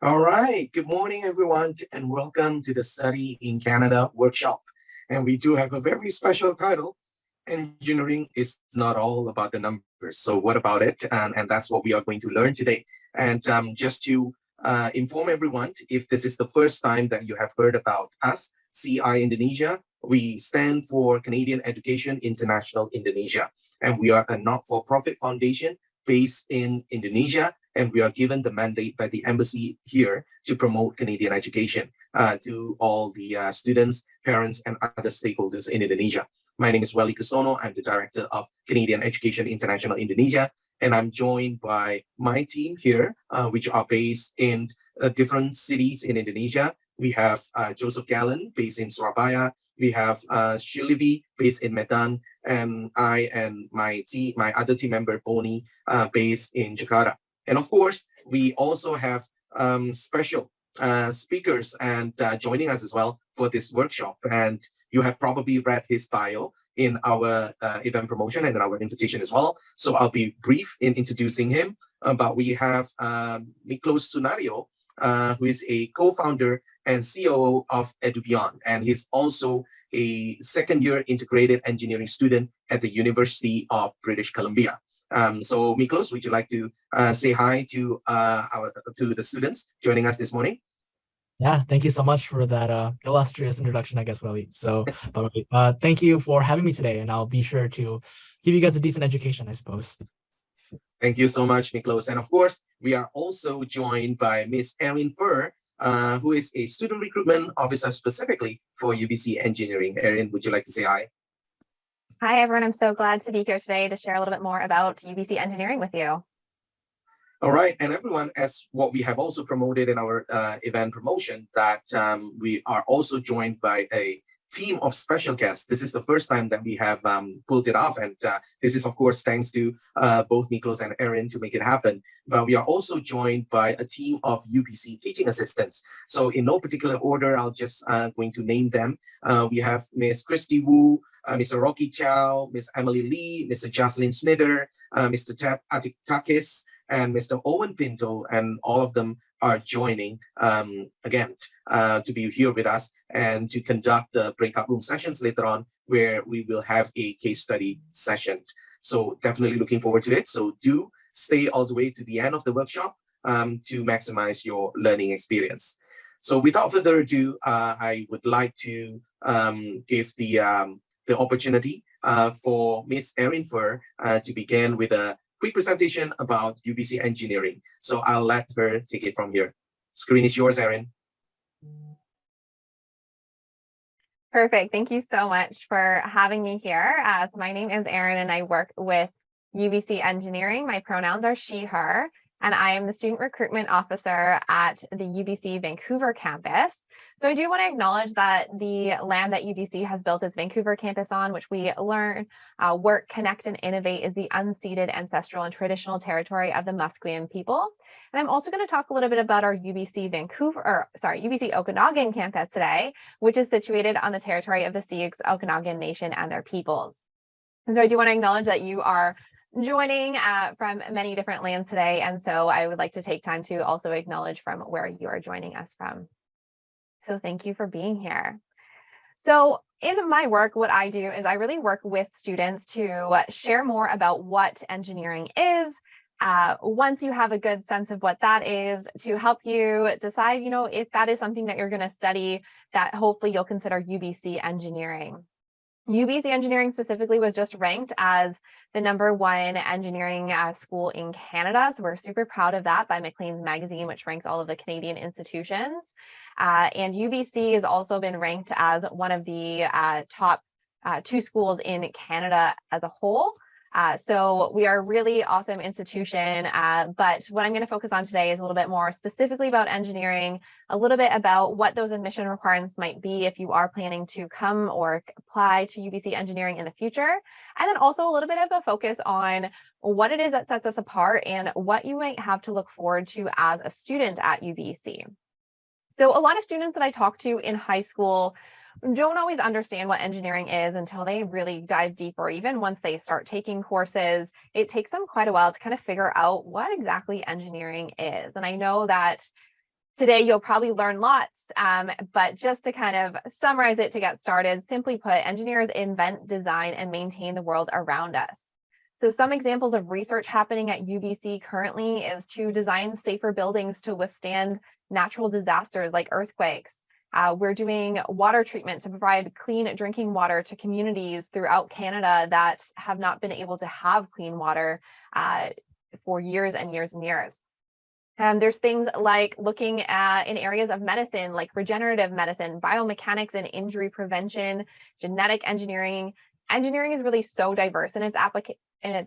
All right. Good morning, everyone, and welcome to the Study in Canada workshop. And we do have a very special title. Engineering is not all about the numbers. So what about it? And that's what we are going to learn today. And just to inform everyone, if this is the first time that you have heard about us, CI Indonesia, we stand for Canadian Education International Indonesia. And we are a not-for-profit foundation based in Indonesia, and we are given the mandate by the embassy here to promote Canadian education to all the students, parents, and other stakeholders in Indonesia. My name is Welly Kusono. I'm the director of Canadian Education International Indonesia, and I'm joined by my team here, which are based in different cities in Indonesia. We have Joseph Gallen, based in Surabaya. We have Shilivi, based in Medan, and I and my other team member, Boni, based in Jakarta. And of course, we also have special speakers and joining us as well for this workshop. And you have probably read his bio in our event promotion and in our invitation as well. So I'll be brief in introducing him. But we have Miklos Sunario, who is a co-founder and COO of EduBeyond. And he's also a second-year integrated engineering student at the University of British Columbia. So Miklos, would you like to say hi to the students joining us this morning? Yeah, thank you so much for that illustrious introduction, I guess, Welly. So, thank you for having me today, and I'll be sure to give you guys a decent education, I suppose. Thank you so much, Miklos. And of course, we are also joined by Miss Erin Fur, who is a student recruitment officer specifically for UBC Engineering. Erin, would you like to say hi? Hi, everyone. I'm so glad to be here today to share a little bit more about UBC Engineering with you. All right, and everyone, as what we have also promoted in our event promotion, that we are also joined by a team of special guests. This is the first time that we have pulled it off, and this is, of course, thanks to both Miklos and Erin to make it happen. But we are also joined by a team of UBC teaching assistants. So in no particular order, I'll just going to name them. We have Miss Christy Wu, Mr. Rocky Chow, Miss Emily Lee, Mr. Jocelyn Snider, Mr. Ted Atikakis, and Mr. Owen Pinto, and all of them are joining again to be here with us and to conduct the breakout room sessions later on, where we will have a case study session. So definitely looking forward to it. So do stay all the way to the end of the workshop to maximize your learning experience. So without further ado, I would like to give the opportunity for Miss Erin Fur to begin with a quick presentation about UBC Engineering. So I'll let her take it from here. Screen is yours, Erin. Perfect. Thank you so much for having me here. So my name is Erin, and I work with UBC Engineering. My pronouns are she, her, and I am the student recruitment officer at the UBC Vancouver campus. So I do want to acknowledge that the land that UBC has built its Vancouver campus on, which we learn, work, connect, and innovate, is the unceded ancestral and traditional territory of the Musqueam people. And I'm also going to talk a little bit about our UBC Okanagan campus today, which is situated on the territory of the Sioux Okanagan Nation and their peoples. And so I do want to acknowledge that you are joining from many different lands today. And so I would like to take time to also acknowledge from where you are joining us from. So thank you for being here. So in my work, what I do is I really work with students to share more about what engineering is. Once you have a good sense of what that is, to help you decide, if that is something that you're going to study, that hopefully you'll consider UBC Engineering. UBC Engineering specifically was just ranked as the #1 engineering school in Canada. So we're super proud of that by Maclean's Magazine, which ranks all of the Canadian institutions. And UBC has also been ranked as one of the top 2 schools in Canada as a whole. So we are a really awesome institution, but what I'm going to focus on today is a little bit more specifically about engineering, a little bit about what those admission requirements might be if you are planning to come or apply to UBC Engineering in the future, and then also a little bit of a focus on what it is that sets us apart and what you might have to look forward to as a student at UBC. So a lot of students that I talk to in high school don't always understand what engineering is until they really dive deeper. Even once they start taking courses, it takes them quite a while to kind of figure out what exactly engineering is. And I know that Today, you'll probably learn lots, but just to kind of summarize it to get started, simply put, engineers invent, design, and maintain the world around us. So some examples of research happening at UBC currently is to design safer buildings to withstand natural disasters like earthquakes. We're doing water treatment to provide clean drinking water to communities throughout Canada that have not been able to have clean water for years and years and years. There's things like looking at in areas of medicine, like regenerative medicine, biomechanics and injury prevention, genetic engineering. Engineering is really so diverse in its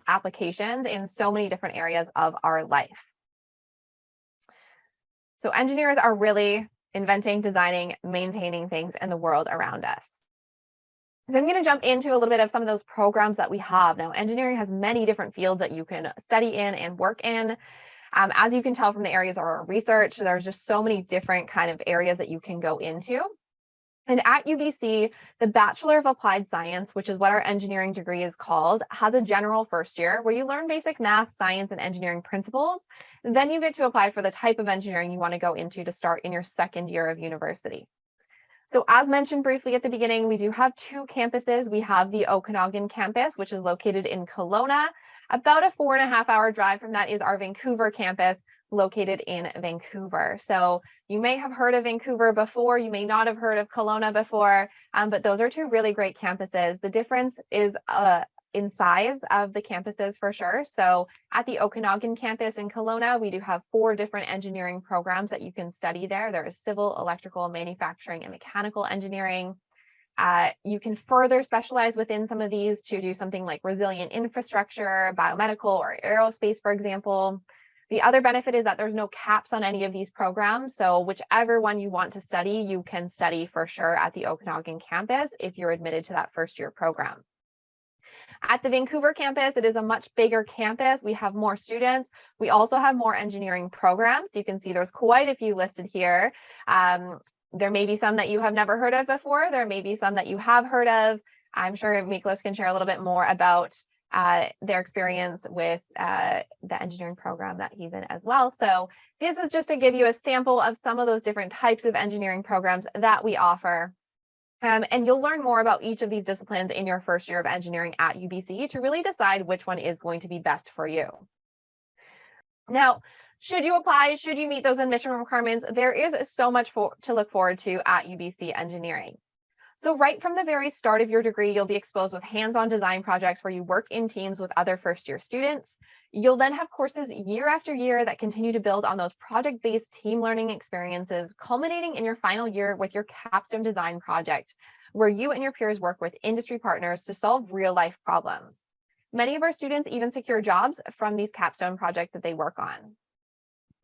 applications in so many different areas of our life. So engineers are really inventing, designing, maintaining things in the world around us. So I'm going to jump into a little bit of some of those programs that we have. Now, engineering has many different fields that you can study in and work in. As you can tell from the areas of our research, there's just so many different kind of areas that you can go into. And at UBC, the Bachelor of Applied Science, which is what our engineering degree is called, has a general first year where you learn basic math, science, and engineering principles. Then you get to apply for the type of engineering you want to go into to start in your second year of university. So as mentioned briefly at the beginning, we do have two campuses. We have the Okanagan campus, which is located in Kelowna. About a 4.5-hour drive from that is our Vancouver campus, located in Vancouver. So you may have heard of Vancouver before, you may not have heard of Kelowna before, but those are two really great campuses. The difference is in size of the campuses for sure. So at the Okanagan campus in Kelowna, we do have 4 different engineering programs that you can study there. There is civil, electrical, manufacturing, and mechanical engineering. You can further specialize within some of these to do something like resilient infrastructure, biomedical, or aerospace, for example. The other benefit is that there's no caps on any of these programs. So whichever one you want to study, you can study for sure at the Okanagan campus if you're admitted to that first year program. At the Vancouver campus, it is a much bigger campus. We have more students. We also have more engineering programs. You can see there's quite a few listed here. There may be some that you have never heard of before. There may be some that you have heard of. I'm sure Miklos can share a little bit more about their experience with the engineering program that he's in as well. So this is just to give you a sample of some of those different types of engineering programs that we offer. And you'll learn more about each of these disciplines in your first year of engineering at UBC to really decide which one is going to be best for you. Now, should you apply, should you meet those admission requirements, there is so much to look forward to at UBC Engineering. So right from the very start of your degree, you'll be exposed with hands-on design projects where you work in teams with other first-year students. You'll then have courses year after year that continue to build on those project-based team learning experiences, culminating in your final year with your capstone design project, where you and your peers work with industry partners to solve real-life problems. Many of our students even secure jobs from these capstone projects that they work on.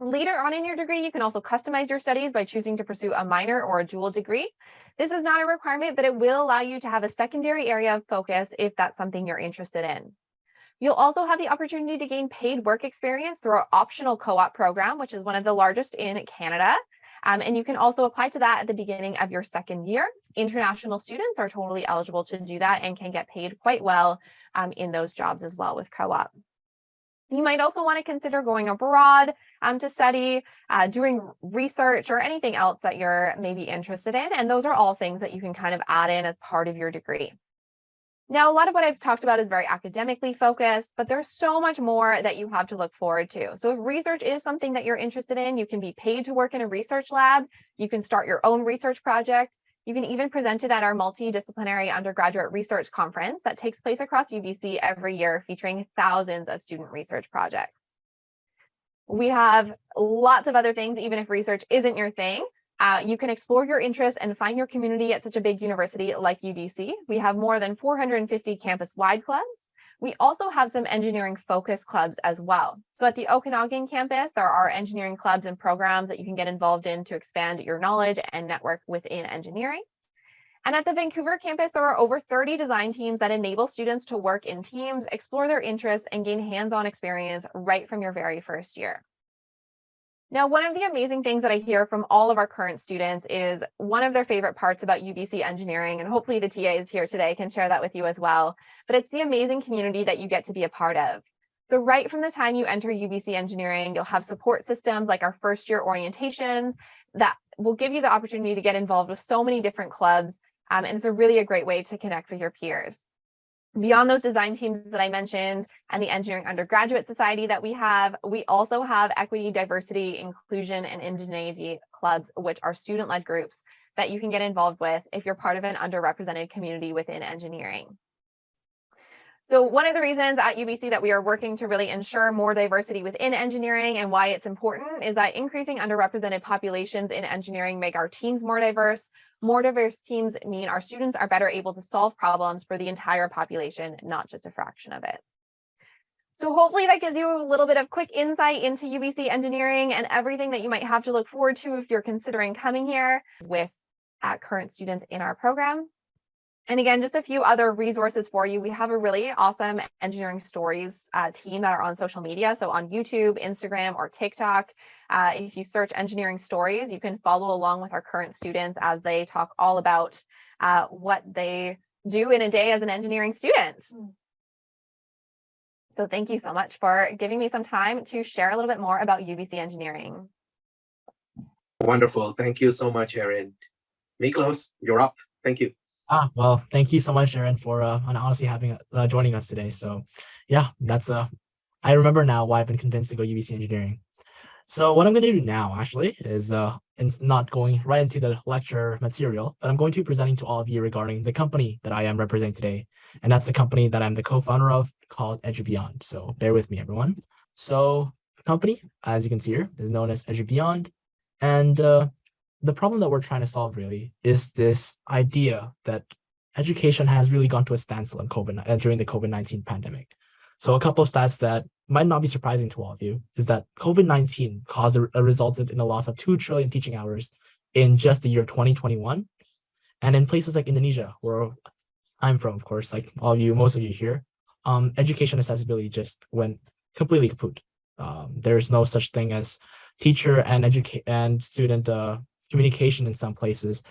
Later on in your degree, you can also customize your studies by choosing to pursue a minor or a dual degree. This is not a requirement, but it will allow you to have a secondary area of focus if that's something you're interested in. You'll also have the opportunity to gain paid work experience through our optional co-op program, which is one of the largest in Canada. And you can also apply to that at the beginning of your second year. International students are totally eligible to do that and can get paid quite well in those jobs as well with co-op. You might also want to consider going abroad to study, doing research, or anything else that you're maybe interested in. And those are all things that you can kind of add in as part of your degree. Now, a lot of what I've talked about is very academically focused, but there's so much more that you have to look forward to. So if research is something that you're interested in, you can be paid to work in a research lab. You can start your own research project. You can even present it at our multidisciplinary undergraduate research conference that takes place across UBC every year, featuring thousands of student research projects. We have lots of other things, even if research isn't your thing. You can explore your interests and find your community at such a big university like UBC. We have more than 450 campus-wide clubs. We also have some engineering focus clubs as well. So at the Okanagan campus, there are engineering clubs and programs that you can get involved in to expand your knowledge and network within engineering. And at the Vancouver campus, there are over 30 design teams that enable students to work in teams, explore their interests, and gain hands-on experience right from your very first year. Now, one of the amazing things that I hear from all of our current students is one of their favorite parts about UBC Engineering, and hopefully the TAs here today can share that with you as well, but it's the amazing community that you get to be a part of. So right from the time you enter UBC Engineering, you'll have support systems like our first year orientations that will give you the opportunity to get involved with so many different clubs. And it's really a great way to connect with your peers. Beyond those design teams that I mentioned and the Engineering Undergraduate Society that we also have equity, diversity, inclusion, and indigeneity clubs, which are student-led groups that you can get involved with if you're part of an underrepresented community within engineering. So one of the reasons at UBC that we are working to really ensure more diversity within engineering and why it's important is that increasing underrepresented populations in engineering make our teams more diverse. More diverse teams mean our students are better able to solve problems for the entire population, not just a fraction of it. So hopefully that gives you a little bit of quick insight into UBC engineering and everything that you might have to look forward to if you're considering coming here with current students in our program. And again, just a few other resources for you. We have a really awesome engineering stories team that are on social media. So on YouTube, Instagram, or TikTok, if you search engineering stories, you can follow along with our current students as they talk all about what they do in a day as an engineering student. So thank you so much for giving me some time to share a little bit more about UBC engineering. Wonderful. Thank you so much, Erin. Miklos, you're up. Thank you. Well, thank you so much, Erin, for and honestly joining us today. So yeah, that's I remember now why I've been convinced to go UBC engineering. So what I'm going to do now actually is it's not going right into the lecture material, but I'm going to be presenting to all of you regarding the company that I am representing today. And that's the company that I'm the co-founder of, called EduBeyond. So bear with me, everyone. So the company, as you can see here, is known as EduBeyond. And the problem that we're trying to solve really is this idea that education has really gone to a standstill in during the COVID-19 pandemic. So a couple of stats that might not be surprising to all of you is that COVID-19 resulted in a loss of 2 trillion teaching hours in just the year 2021. And in places like Indonesia, where I'm from, of course, like most of you here, education accessibility just went completely kaput. There's no such thing as teacher and student communication in some places.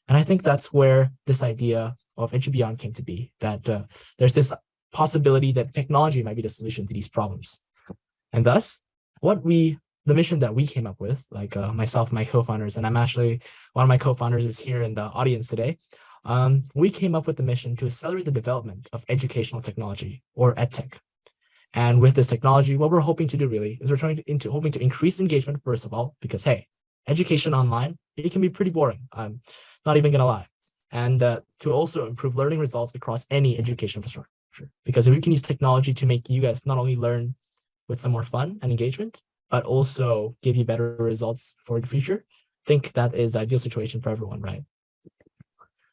And I think that's where this idea of EduBeyond came to be, that there's this possibility that technology might be the solution to these problems. And thus, the mission that we came up with, like myself, my co-founders, and I'm actually, one of my co-founders is here in the audience today. We came up with the mission to accelerate the development of educational technology, or EdTech. And with this technology, what we're hoping to do really is we're hoping to increase engagement, first of all, because hey, education online, it can be pretty boring. I'm not even gonna lie. And to also improve learning results across any education infrastructure. Because if we can use technology to make you guys not only learn with some more fun and engagement, but also give you better results for the future, I think that is the ideal situation for everyone, right?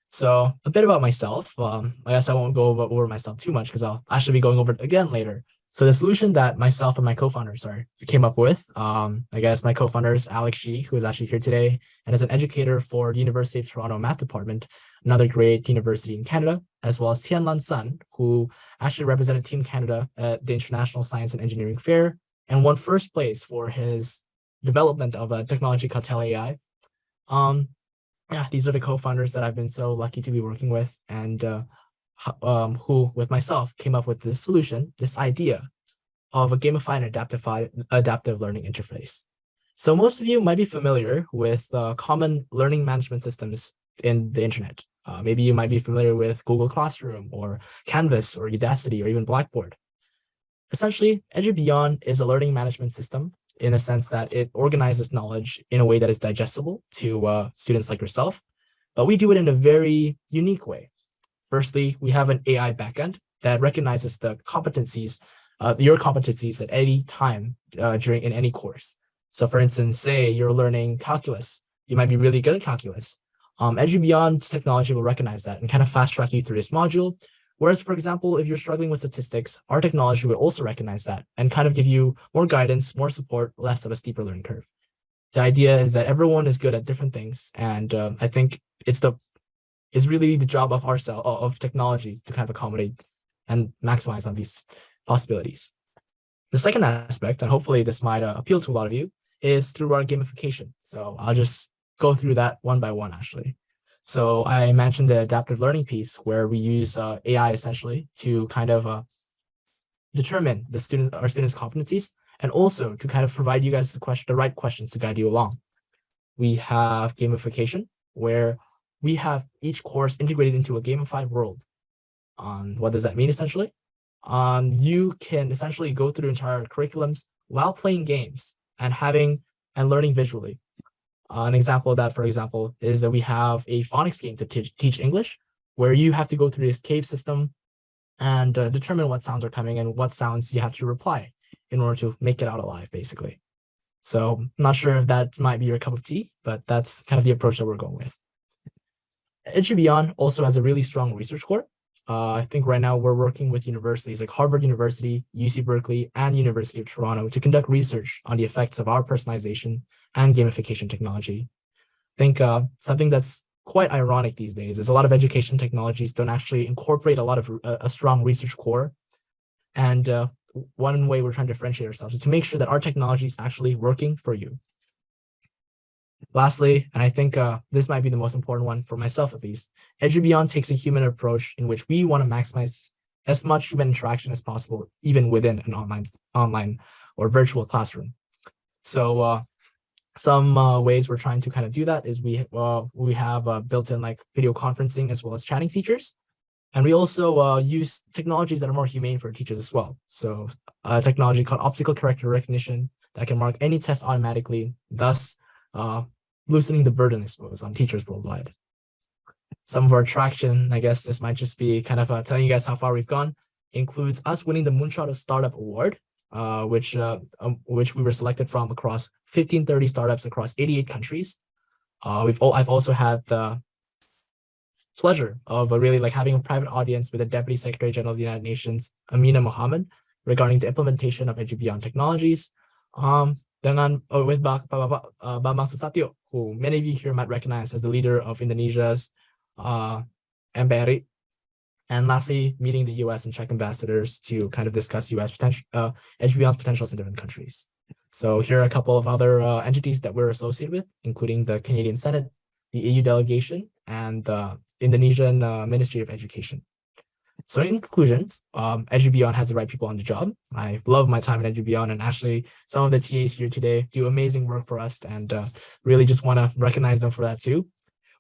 So a bit about myself. I guess I won't go over myself too much because I'll actually be going over it again later. So the solution that myself and my co-founders came up with, I guess my co-founder is Alex G, who is actually here today and is an educator for the University of Toronto Math Department, another great university in Canada, as well as Tianlan Sun, who actually represented Team Canada at the International Science and Engineering Fair and won first place for his development of a technology called TeleAI. Yeah, these are the co-founders that I've been so lucky to be working with, and who, with myself, came up with this solution, this idea of a gamified and adaptive learning interface. So most of you might be familiar with common learning management systems in the internet. Maybe you might be familiar with Google Classroom or Canvas or Udacity or even Blackboard. Essentially, EduBeyond is a learning management system in a sense that it organizes knowledge in a way that is digestible to students like yourself, but we do it in a very unique way. Firstly, we have an AI backend that recognizes the competencies, your competencies at any time in any course. So for instance, say you're learning calculus, you might be really good at calculus. EduBeyond technology will recognize that and kind of fast track you through this module. Whereas, for example, if you're struggling with statistics, our technology will also recognize that and kind of give you more guidance, more support, less of a steeper learning curve. The idea is that everyone is good at different things, and I think it's really the job of technology to kind of accommodate and maximize on these possibilities. The second aspect, and hopefully this might appeal to a lot of you, is through our gamification. So I'll just go through that one by one, actually. So I mentioned the adaptive learning piece, where we use AI essentially to kind of determine our students' competencies, and also to kind of provide you guys the right questions to guide you along. We have gamification, where we have each course integrated into a gamified world. What does that mean essentially? You can essentially go through entire curriculums while playing games and learning visually. An example of that, for example, is that we have a phonics game to teach English, where you have to go through this cave system and determine what sounds are coming and what sounds you have to reply in order to make it out alive, basically. So I'm not sure if that might be your cup of tea, but that's kind of the approach that we're going with. Beyond also has a really strong research core. I think right now we're working with universities like Harvard University, UC Berkeley, and University of Toronto to conduct research on the effects of our personalization and gamification technology. I think something that's quite ironic these days is a lot of education technologies don't actually incorporate a lot of a strong research core. And one way we're trying to differentiate ourselves is to make sure that our technology is actually working for you. Lastly, and I think this might be the most important one for myself at least, Beyond takes a human approach in which we want to maximize as much human interaction as possible, even within an online or virtual classroom. So some ways we're trying to kind of do that is we have built-in like video conferencing as well as chatting features. And we also use technologies that are more humane for teachers as well. So a technology called optical character recognition that can mark any test automatically, thus loosening the burden, I suppose, on teachers worldwide. Some of our traction, I guess this might just be kind of telling you guys how far we've gone, includes us winning the Moonshot of Startup Award, which we were selected from across 1530 startups across 88 countries. I've also had the pleasure of really like having a private audience with the Deputy Secretary General of the United Nations, Amina Mohammed, regarding the implementation of Beyond technologies. With Bambang Susatyo, who many of you here might recognize as the leader of Indonesia's MPRI. And lastly, meeting the US and Czech ambassadors to kind of discuss US potential, Beyond's potentials in different countries. So here are a couple of other entities that we're associated with, including the Canadian Senate, the EU delegation, and the Indonesian Ministry of Education. So in conclusion, Beyond has the right people on the job. I love my time at Beyond, and actually some of the TAs here today do amazing work for us, and really just want to recognize them for that too.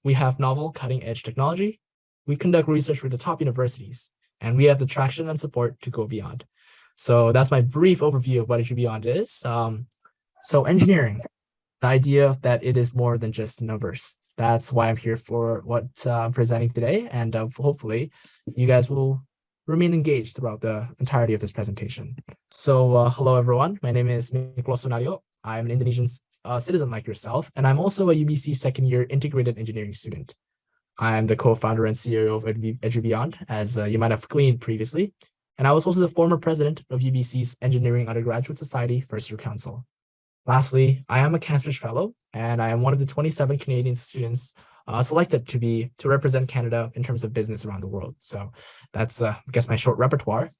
We have novel, cutting-edge technology. We conduct research with the top universities, and we have the traction and support to go beyond. So that's my brief overview of what Beyond is. So engineering, the idea that it is more than just numbers. That's why I'm here for what I'm presenting today, and hopefully you guys will remain engaged throughout the entirety of this presentation. So hello everyone, my name is Miklos Sunario. I'm an Indonesian citizen like yourself, and I'm also a UBC second year integrated engineering student. I'm the co-founder and CEO of Beyond, as you might have gleaned previously, and I was also the former president of UBC's Engineering Undergraduate Society First Year Council. Lastly, I am a Cambridge Fellow, and I am one of the 27 Canadian students selected to represent Canada in terms of business around the world. So that's, I guess, my short repertoire.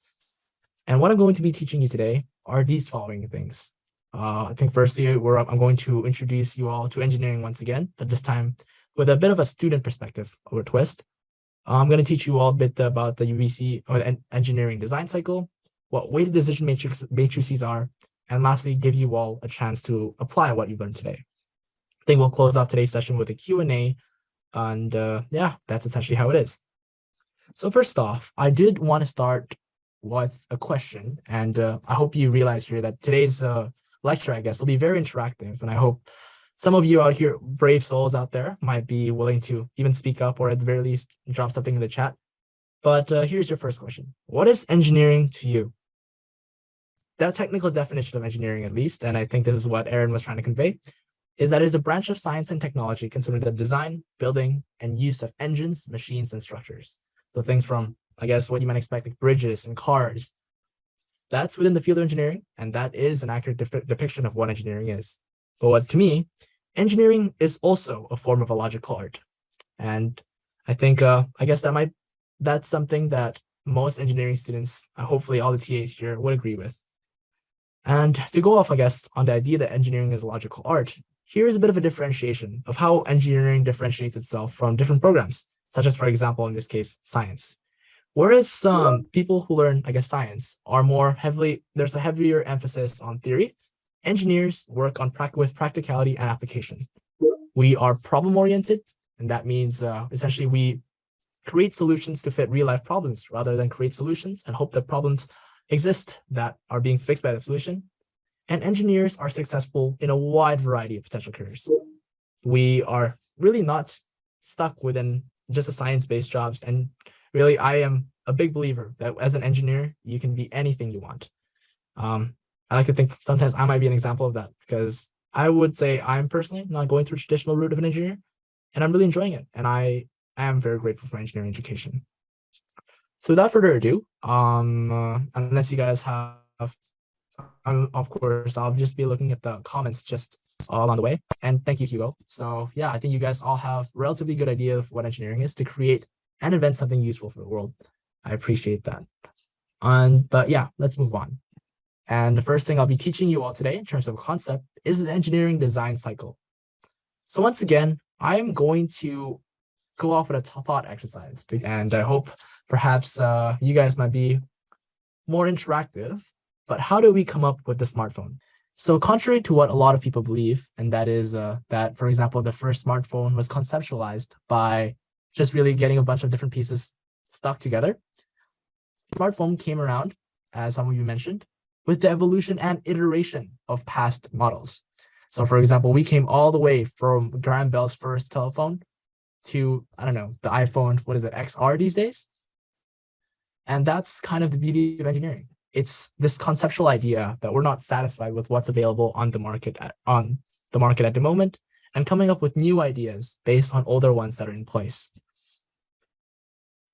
And what I'm going to be teaching you today are these following things. I think firstly, I'm going to introduce you all to engineering once again, but this time with a bit of a student perspective or a twist. I'm going to teach you all a bit about the UBC or the engineering design cycle, what weighted decision matrices are, and lastly, give you all a chance to apply what you've learned today. I think we'll close off today's session with a Q&A, and yeah, that's essentially how it is. So first off, I did want to start with a question, and I hope you realize here that today's lecture, I guess, will be very interactive, and I hope some of you out here, brave souls out there, might be willing to even speak up or at the very least drop something in the chat. But here's your first question. What is engineering to you? The technical definition of engineering, at least, and I think this is what Aaron was trying to convey, is that it is a branch of science and technology concerning the design, building, and use of engines, machines, and structures. So things from, I guess, what you might expect, like bridges and cars. That's within the field of engineering, and that is an accurate depiction of what engineering is. But to me, engineering is also a form of a logical art. And I think, I guess that's something that most engineering students, hopefully all the TAs here, would agree with. And to go off, I guess, on the idea that engineering is a logical art, here's a bit of a differentiation of how engineering differentiates itself from different programs, such as, for example, in this case, science. Whereas some people who learn, I guess, science are there's a heavier emphasis on theory, engineers work on with practicality and application. We are problem-oriented, and that means essentially we create solutions to fit real-life problems rather than create solutions and hope that problems exist that are being fixed by that solution. And engineers are successful in a wide variety of potential careers. We are really not stuck within just a science-based jobs. And really, I am a big believer that as an engineer, you can be anything you want. I like to think sometimes I might be an example of that, because I would say I'm personally not going through the traditional route of an engineer, and I'm really enjoying it. And I am very grateful for engineering education. So without further ado, unless you guys have, of course, I'll just be looking at the comments just along the way. And thank you, Hugo. So yeah, I think you guys all have a relatively good idea of what engineering is, to create and invent something useful for the world. I appreciate that. But yeah, let's move on. And the first thing I'll be teaching you all today in terms of concept is the engineering design cycle. So once again, I'm going to go off with a thought exercise, and I hope perhaps you guys might be more interactive. But how do we come up with the smartphone? So contrary to what a lot of people believe, and that is that, for example, the first smartphone was conceptualized by just really getting a bunch of different pieces stuck together. Smartphone came around, as some of you mentioned, with the evolution and iteration of past models. So for example, we came all the way from Graham Bell's first telephone to, I don't know, the iPhone, what is it, XR these days? And that's kind of the beauty of engineering. It's this conceptual idea that we're not satisfied with what's available on the market at the moment, and coming up with new ideas based on older ones that are in place.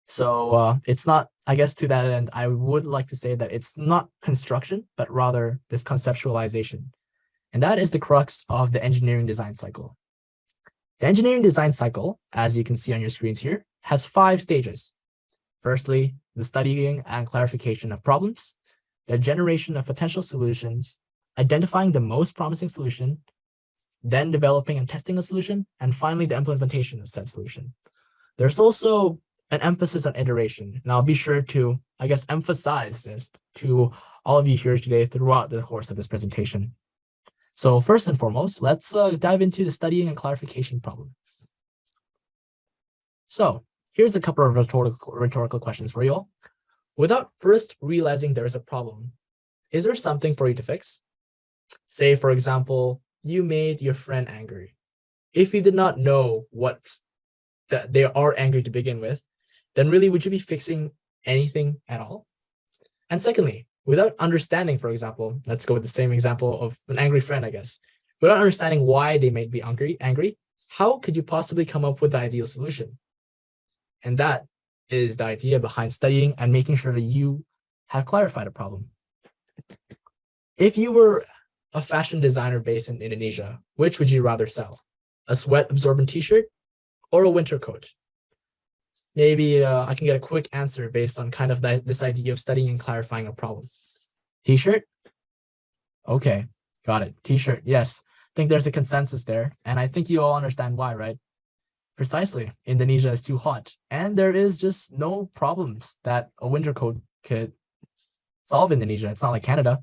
So it's not, I guess to that end, I would like to say that it's not construction, but rather this conceptualization. And that is the crux of the engineering design cycle. The engineering design cycle, as you can see on your screens here, has 5 stages. Firstly, the studying and clarification of problems, the generation of potential solutions, identifying the most promising solution, then developing and testing a solution, and finally the implementation of said solution. There's also an emphasis on iteration, and I'll be sure to, I guess, emphasize this to all of you here today throughout the course of this presentation. So first and foremost, let's dive into the studying and clarification problem. So here's a couple of rhetorical questions for you all. Without first realizing there is a problem, is there something for you to fix? Say, for example, you made your friend angry. If you did not know that they are angry to begin with, then really, would you be fixing anything at all? And secondly, without understanding, for example, let's go with the same example of an angry friend, I guess. Without understanding why they may be angry, how could you possibly come up with the ideal solution? And that is the idea behind studying and making sure that you have clarified a problem. If you were a fashion designer based in Indonesia, which would you rather sell? A sweat-absorbent t-shirt or a winter coat? Maybe I can get a quick answer based on kind of this idea of studying and clarifying a problem. T-shirt? Okay, got it. T-shirt, yes. I think there's a consensus there, and I think you all understand why, right? Precisely, Indonesia is too hot, and there is just no problems that a winter coat could solve in Indonesia. It's not like Canada.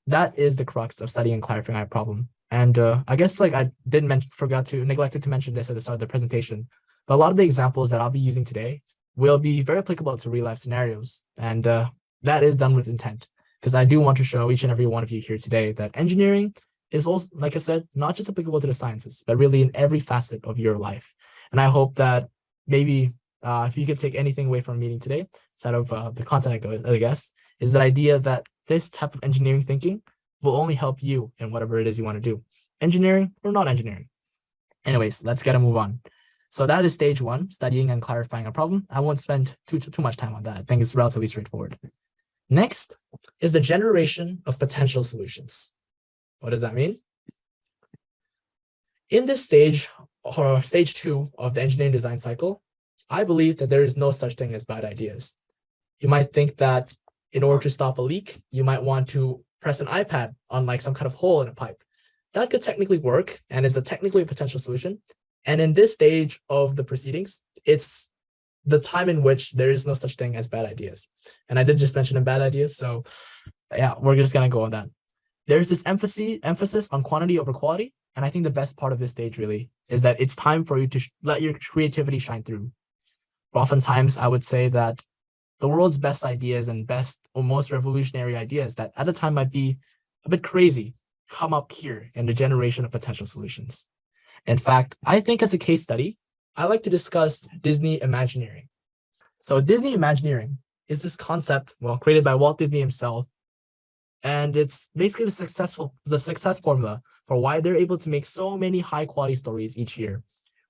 That is the crux of studying and clarifying a problem. And I guess I neglected to mention this at the start of the presentation, but a lot of the examples that I'll be using today will be very applicable to real life scenarios. And that is done with intent, because I do want to show each and every one of you here today that engineering is also, like I said, not just applicable to the sciences, but really in every facet of your life. And I hope that maybe if you could take anything away from the meeting today, instead of the content, I guess, is that idea that this type of engineering thinking will only help you in whatever it is you want to do, engineering or not engineering. Anyways, let's get to move on. So that is stage 1, studying and clarifying a problem. I won't spend too much time on that. I think it's relatively straightforward. Next is the generation of potential solutions. What does that mean? In this stage, or stage 2 of the engineering design cycle, I believe that there is no such thing as bad ideas. You might think that in order to stop a leak, you might want to press an iPad on some kind of hole in a pipe. That could technically work and is technically a potential solution. And in this stage of the proceedings, it's the time in which there is no such thing as bad ideas. And I did just mention bad ideas, so yeah, we're just gonna go on that. There's this emphasis on quantity over quality, And I think the best part of this stage really is that it's time for you to let your creativity shine through. Oftentimes, I would say that the world's best ideas and best or most revolutionary ideas that at the time might be a bit crazy come up here in the generation of potential solutions. In fact, I think as a case study, I like to discuss Disney Imagineering. So Disney Imagineering is this concept, well, created by Walt Disney himself. And it's basically the success formula for why they're able to make so many high quality stories each year,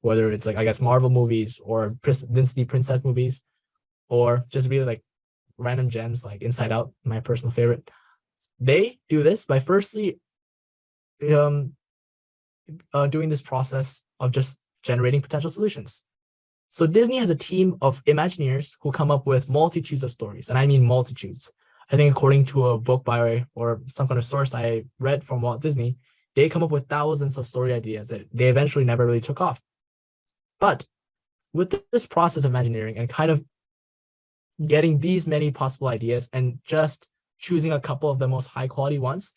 whether it's like, I guess, Marvel movies or Disney princess movies, or just really like random gems like Inside Out, my personal favorite. They do this by firstly doing this process of just generating potential solutions. So Disney has a team of Imagineers who come up with multitudes of stories, and I mean multitudes. I think according to a book by or some kind of source I read from Walt Disney, they come up with thousands of story ideas that they eventually never really took off. But with this process of Imagineering and kind of getting these many possible ideas and just choosing a couple of the most high quality ones,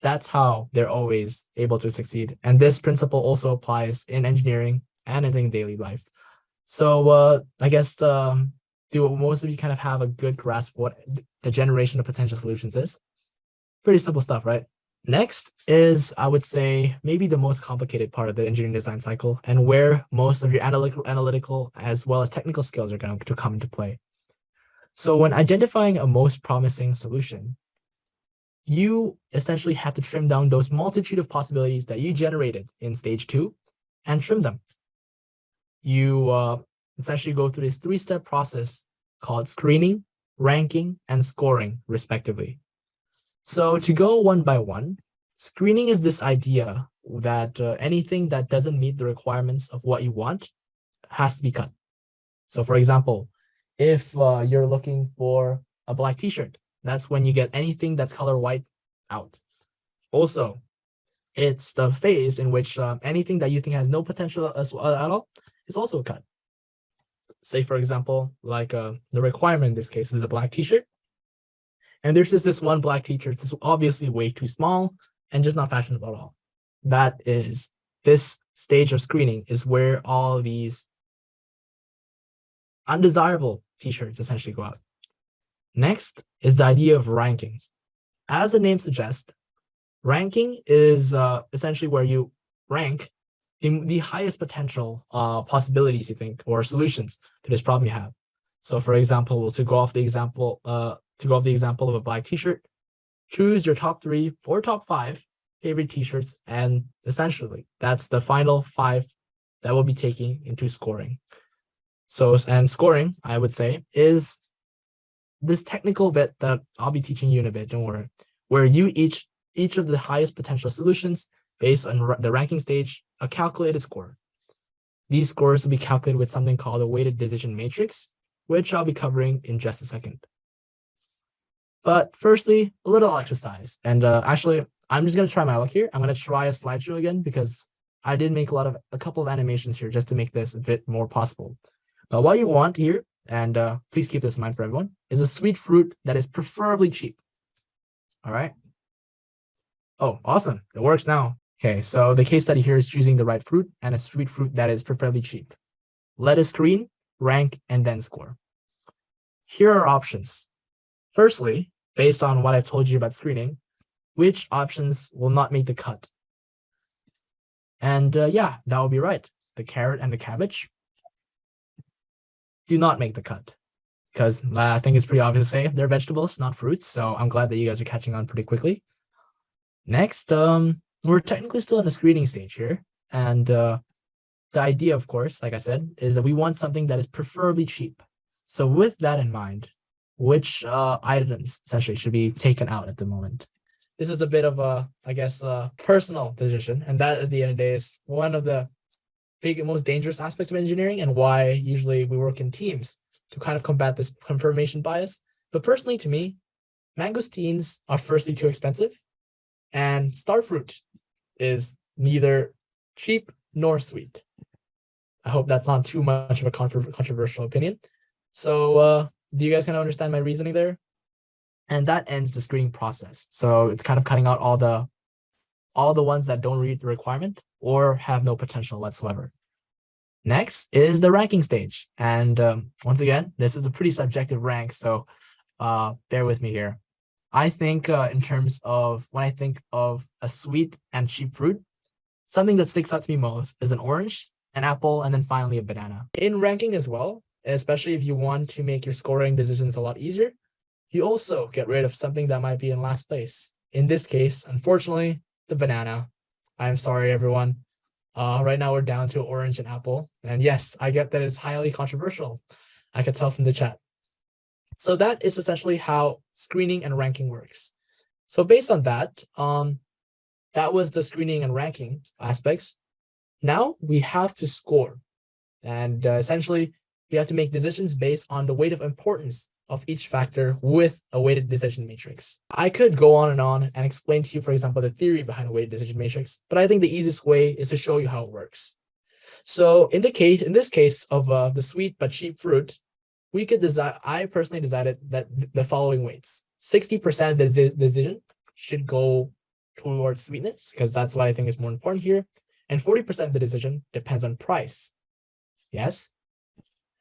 that's how they're always able to succeed. And this principle also applies in engineering and in daily life. So I guess do most of you kind of have a good grasp of what the generation of potential solutions is? Pretty simple stuff, right? Next is, I would say, maybe the most complicated part of the engineering design cycle and where most of your analytical as well as technical skills are going to come into play. So when identifying a most promising solution, you essentially have to trim down those multitude of possibilities that you generated in stage 2 and trim them. You essentially go through this 3-step process called screening, ranking, and scoring, respectively. So to go one by one, screening is this idea that anything that doesn't meet the requirements of what you want has to be cut. So for example, if you're looking for a black t-shirt, that's when you get anything that's color white out. Also, it's the phase in which anything that you think has no potential at all is also cut. Say, for example, like the requirement in this case is a black t-shirt. And there's just this one black t-shirt that's obviously way too small and just not fashionable at all. That is, this stage of screening is where all these undesirable t-shirts essentially go out. Next is the idea of ranking. As the name suggests, ranking is essentially where you rank in the highest potential possibilities you think or solutions to this problem you have. So for example, to go off the example of a black t-shirt, choose your top 3 or top 5 favorite t-shirts, and essentially that's the final 5 that we'll be taking into scoring. So, and scoring, I would say, is this technical bit that I'll be teaching you in a bit, don't worry, where you each of the highest potential solutions based on the ranking stage, a calculated score. These scores will be calculated with something called a weighted decision matrix, which I'll be covering in just a second. But firstly, a little exercise. And actually, I'm just going to try my luck here. I'm going to try a slideshow again because I did make a couple of animations here just to make this a bit more possible. What you want here, and please keep this in mind for everyone, is a sweet fruit that is preferably cheap. All right. Oh, awesome. It works now. Okay, so the case study here is choosing the right fruit and a sweet fruit that is preferably cheap. Let us screen, rank, and then score. Here are options. Firstly, based on what I've told you about screening, which options will not make the cut? And yeah, that will be right. The carrot and the cabbage do not make the cut because I think it's pretty obvious to say they're vegetables, not fruits. So I'm glad that you guys are catching on pretty quickly. Next, we're technically still in the screening stage here. And the idea, of course, like I said, is that we want something that is preferably cheap. So with that in mind, which items essentially should be taken out at the moment? This is a bit of a, I guess, personal decision. And that at the end of the day is one of the most dangerous aspects of engineering and why usually we work in teams to kind of combat this confirmation bias. But personally to me, mangosteens are firstly too expensive and starfruit is neither cheap nor sweet. I hope that's not too much of a controversial opinion. So do you guys kind of understand my reasoning there? And that ends the screening process. So it's kind of cutting out all all the ones that don't read the requirement or have no potential whatsoever. Next is the ranking stage. And once again, this is a pretty subjective rank, so bear with me here. I think in terms of when I think of a sweet and cheap fruit, something that sticks out to me most is an orange, an apple, and then finally a banana. In ranking as well, especially if you want to make your scoring decisions a lot easier, you also get rid of something that might be in last place. In this case, unfortunately, the banana. I'm sorry, everyone. Right now we're down to orange and apple. And yes, I get that it's highly controversial. I could tell from the chat. So that is essentially how screening and ranking works. So based on that, that was the screening and ranking aspects. Now we have to score. And essentially, we have to make decisions based on the weight of importance of each factor with a weighted decision matrix. I could go on and explain to you, for example, the theory behind a weighted decision matrix, but I think the easiest way is to show you how it works. So in this case of the sweet but cheap fruit, we could decide, I personally decided that the following weights: 60% of the decision should go towards sweetness, because that's what I think is more important here. And 40% of the decision depends on price. Yes.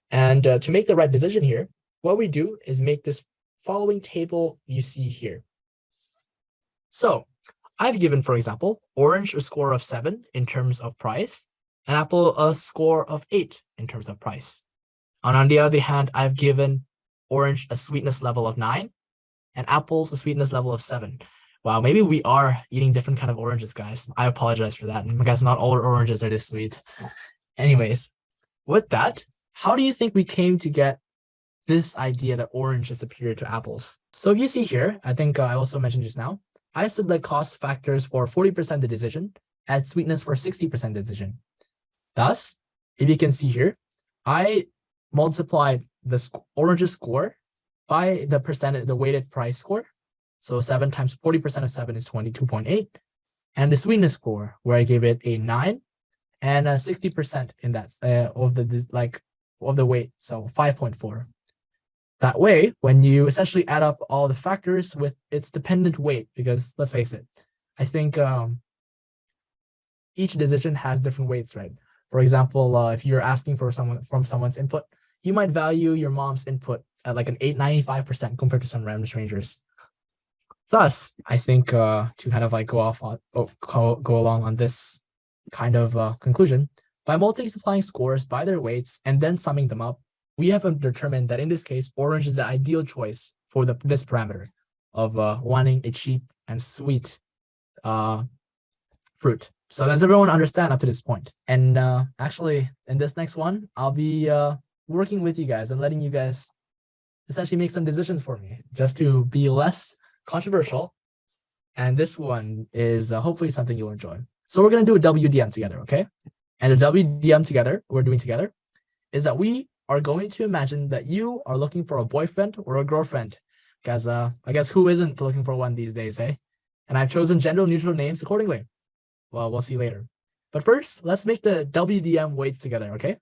And to make the right decision here, what we do is make this following table you see here. So I've given, for example, orange a score of 7 in terms of price, and apple a score of 8 in terms of price. And on the other hand, I've given orange a sweetness level of 9 and apples a sweetness level of 7. Wow, maybe we are eating different kind of oranges, guys. I apologize for that, because not all oranges are this sweet. Anyways, with that, how do you think we came to get this idea that orange is superior to apples? So if you see here, I think I also mentioned just now, I select cost factors for 40% of the decision, add sweetness for 60% of the decision. Thus, if you can see here, I multiplied the orange's score by the percentage, the weighted price score. So 7 times 40% of 7 is 22.8. And the sweetness score, where I gave it a 9 and 60% in that of the weight, so 5.4. That way, when you essentially add up all the factors with its dependent weight, because let's face it, I think each decision has different weights, right? For example, if you're asking for someone's input, you might value your mom's input at like an 895% compared to some random strangers. Thus, I think to kind of like go along on this kind of conclusion, by multiplying scores by their weights and then summing them up, we have determined that in this case, orange is the ideal choice for this parameter of wanting a cheap and sweet fruit. So does everyone understand up to this point? And actually, in this next one, I'll be working with you guys and letting you guys essentially make some decisions for me, just to be less controversial. And this one is hopefully something you'll enjoy. So we're going to do a WDM together, okay? And a WDM we're doing together, is that we are going to imagine that you are looking for a boyfriend or a girlfriend. Because I guess who isn't looking for one these days, eh? And I've chosen gender neutral names accordingly. Well, we'll see later. But first, let's make the WDM weights together, okay?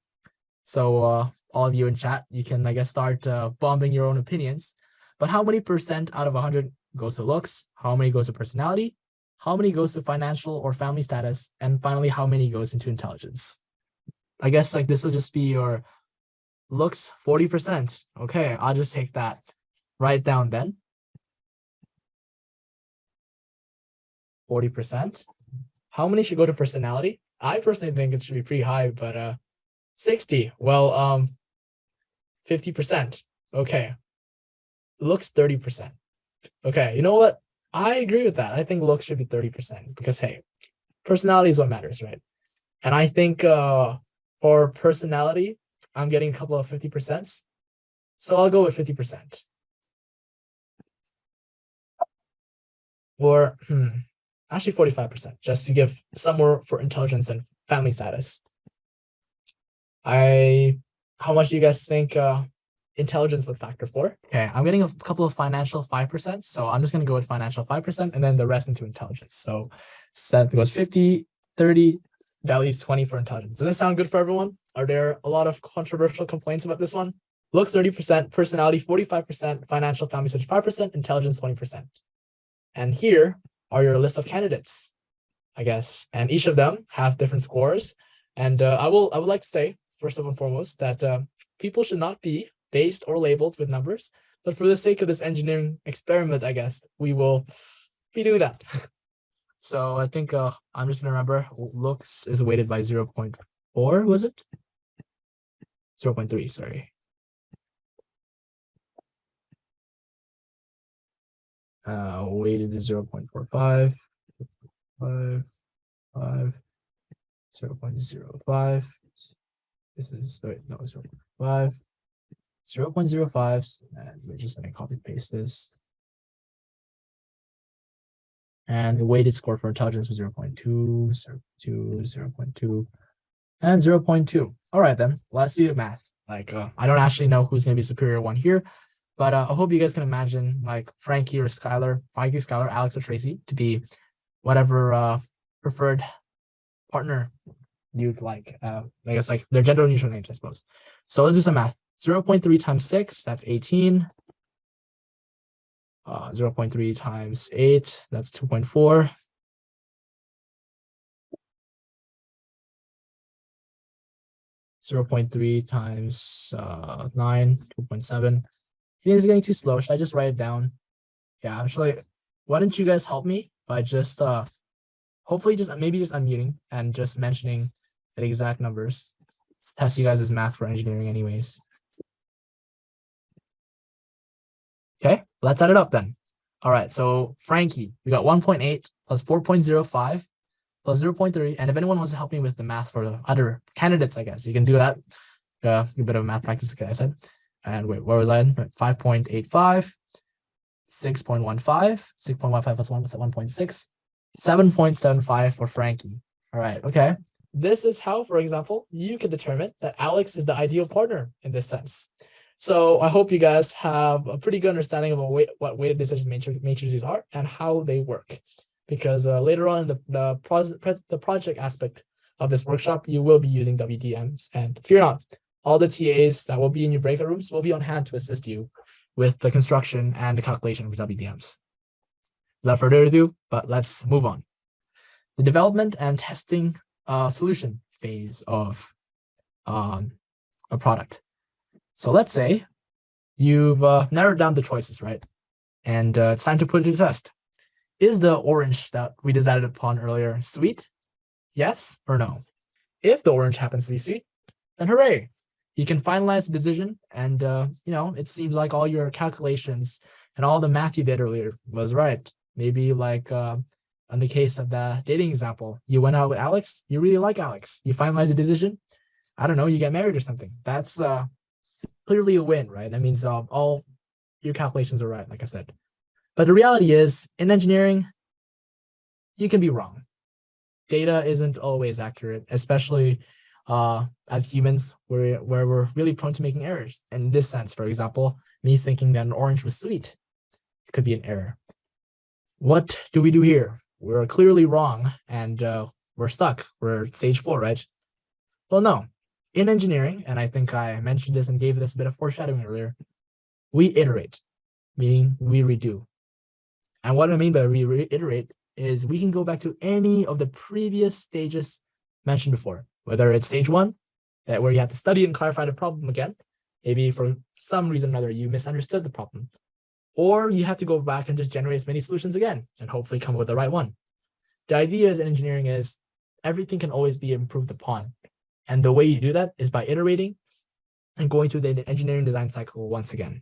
So all of you in chat, you can, I guess, start bombing your own opinions. But how many percent out of 100 goes to looks? How many goes to personality? How many goes to financial or family status? And finally, how many goes into intelligence? I guess like this will just be your looks 40%. Okay, I'll just take that. Write down then. 40%. How many should go to personality? I personally think it should be pretty high, but 60. Well, 50%. Okay. Looks 30%. Okay, you know what? I agree with that. I think looks should be 30% because, hey, personality is what matters, right? And I think for personality, I'm getting a couple of 50%. So I'll go with 50%. Or actually 45%, just to give some more for intelligence and family status. How much do you guys think intelligence would factor for? Okay, I'm getting a couple of financial 5%, so I'm just going to go with financial 5% and then the rest into intelligence. So that goes 50, 30, that leaves 20 for intelligence. Does this sound good for everyone? Are there a lot of controversial complaints about this one? Looks 30%, personality 45%, financial family 35%, intelligence 20%. And here are your list of candidates. I guess, and each of them have different scores. And I would like to say, first and foremost, that people should not be based or labeled with numbers. But for the sake of this engineering experiment, I guess we will be doing that. So I think I'm just gonna remember looks is weighted by 0.4, was it? 0.3, sorry. Weighted is 0.45, 5, 0.05. This is, wait, no, 0.5, 0.05, and we're just gonna copy paste this. And the weighted score for intelligence was 0.2, 0.2, 0.2, and 0.2. All right, then let's do the math. Like, I don't actually know who's going to be superior one here, but I hope you guys can imagine like Frankie, Skylar, Alex, or Tracy to be whatever preferred partner you'd like. I guess like their gender neutral names, I suppose. So let's do some math. 0.3 times 6, that's 18. 0.3 times 8, that's 2.4. 0.3 times 9, 2.7. It's getting too slow. Should I just write it down? Yeah, actually, why don't you guys help me by just hopefully maybe just unmuting and just mentioning the exact numbers. Let's test you guys' math for engineering anyways. Okay, let's add it up then. All right, so Frankie, we got 1.8 plus 4.05 plus 0.3. And if anyone wants to help me with the math for the other candidates, I guess you can do that. A bit of math practice, like I said. And wait, where was I? 5.85, 6.15, 6.15 plus 1 was 1.6, 7.75 for Frankie. All right, okay. This is how, for example, you can determine that Alex is the ideal partner in this sense. So I hope you guys have a pretty good understanding of what weighted decision matrices are and how they work. Because later on in the project aspect of this workshop, you will be using WDMs. And fear not, all the TAs that will be in your breakout rooms will be on hand to assist you with the construction and the calculation of WDMs. Without further ado, but let's move on. The development and testing solution phase of a product. So let's say you've narrowed down the choices, right? And it's time to put it to test. Is the orange that we decided upon earlier sweet? Yes or no? If the orange happens to be sweet, then hooray! You can finalize the decision, and it seems like all your calculations and all the math you did earlier was right. Maybe like in the case of the dating example, you went out with Alex, you really like Alex, you finalize the decision, I don't know, you get married or something. That's clearly a win, right? That means all your calculations are right, like I said. But the reality is, in engineering, you can be wrong. Data isn't always accurate, especially as humans, where we're really prone to making errors. In this sense, for example, me thinking that an orange was sweet, it could be an error. What do we do here? We're clearly wrong, and we're stuck. We're stage 4, right? Well, no. In engineering, and I think I mentioned this and gave this a bit of foreshadowing earlier, we iterate, meaning we redo. And what I mean by reiterate is we can go back to any of the previous stages mentioned before, whether it's stage 1, where you have to study and clarify the problem again, maybe for some reason or another you misunderstood the problem, or you have to go back and just generate as many solutions again and hopefully come up with the right one. The idea in engineering is everything can always be improved upon. And the way you do that is by iterating and going through the engineering design cycle once again.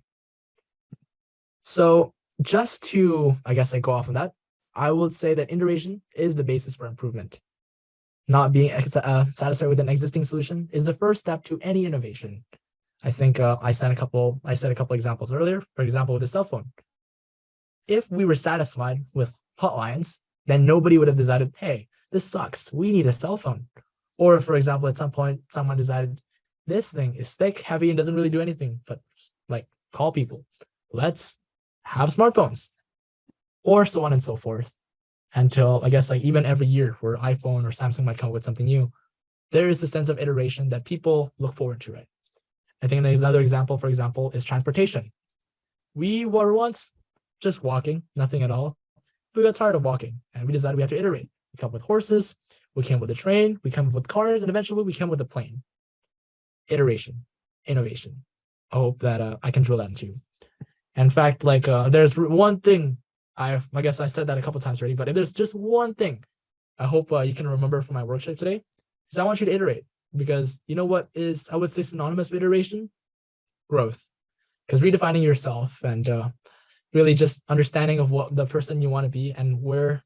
So just to, I guess, go off on that, I would say that iteration is the basis for improvement. Not being satisfied with an existing solution is the first step to any innovation. I think I said a couple examples earlier. For example, with the cell phone. If we were satisfied with hotlines, then nobody would have decided, hey, this sucks, we need a cell phone. Or for example, at some point, someone decided this thing is thick, heavy, and doesn't really do anything but like call people. Let's have smartphones, or so on and so forth, until I guess like even every year where iPhone or Samsung might come up with something new, there is a sense of iteration that people look forward to, right? I think another example, for example, is transportation. We were once just walking, nothing at all. We got tired of walking and we decided we have to iterate. We come up with horses, we came up with a train, we come up with cars, and eventually we came up with a plane. Iteration, innovation. I hope that I can drill that into you. In fact, like there's one thing, I guess I said that a couple times already, but if there's just one thing I hope you can remember from my workshop today, is I want you to iterate. Because you know what is, I would say, synonymous with iteration? Growth. Because redefining yourself and really just understanding of what the person you want to be and where